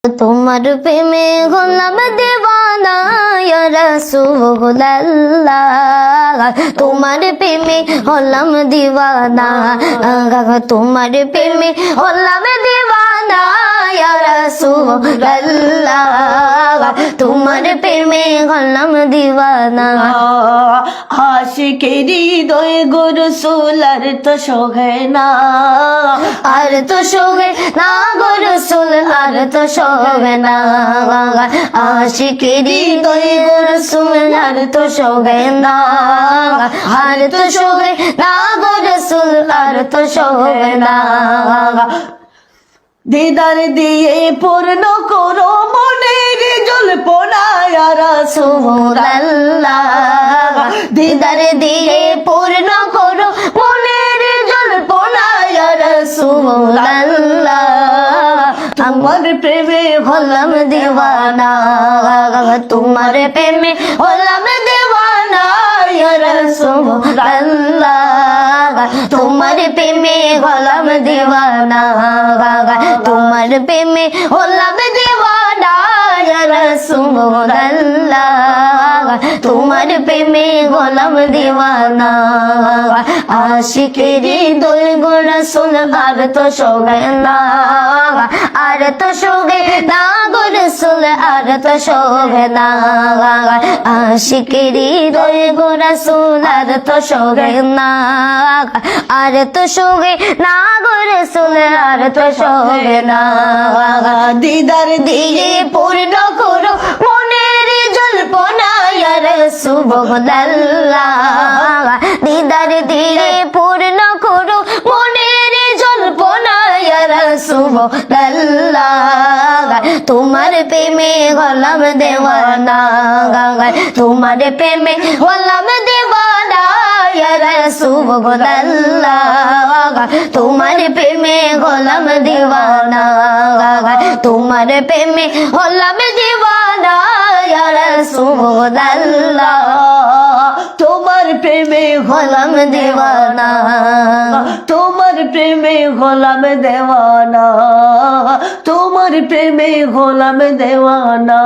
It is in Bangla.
তোমার প্রেমে হলাম দিওয়ানা ইয়া রাসূলুল্লাহ, তোমার প্রেমে হলাম দিওয়ানা, তোমার প্রেমে হলাম দিওয়ানা ইয়া রাসূলুল্লাহ, তোমার প্রেমে হলাম দিওয়ানা। আশিকেরি হৃদয় গো রাসূল আর তো সহে না, আর তো সহে না গো রাসূল, আর তো সহে না। আশিকের হৃদয় গো রাসূল আর তো সহে না, আর তো সহে না গো রাসূল, আর তো সহে না। দিদার দিয়ে পূর্ণ করো মনের জল্পনা ইয়া রাসূলুল্লাহ, দিদার দিয়ে পূর্ণ করো মনের জল্পনা ইয়া রাসূলুল্লাহ, তোমার প্রেমে হলাম দিওয়ানা, তোমার প্রেমে হলাম দিওয়ানা ইয়া রাসূলুল্লাহ, তোমার প্রেমে হলাম দিওয়ানা, তোমার প্রেমে হলাম দিওয়ানা ইয়া রাসূলুল্লাহ, তোমার প্রেমে হলাম দিওয়ানা। আশিকের হৃদয় গো রাসূল আর তো সহে না, আর তো সহে না গো রাসূল, আর তো সহে না। আশিকের হৃদয় গো রাসূল আর তো সহে না, আর তো সহে না গো রাসূল, আর তো সহে না। দিদার দিয়ে পূর্ণ করো মনের জল্পনা ইয়া রাসূলুল্লাহ, দিদার দিয়ে পূর্ণ করো মনের জল্পনা ইয়া রাসূলুল্লাহ, তোমার প্রেমে হলাম দেওয়ানা, তোমার প্রেমে হলাম দেওয়ানা ইয়া রাসূলুল্লাহ, তোমার প্রেমে হলাম দিওয়ানা, তোমার প্রেমে হলাম দিওয়ানা ইয়া রাসূলুল্লাহ, তোমার প্রেমে হলাম দিওয়ানা, তোমার প্রেমে হলাম দেওয়ানা, তোমার প্রেমে হলাম দেওয়ানা।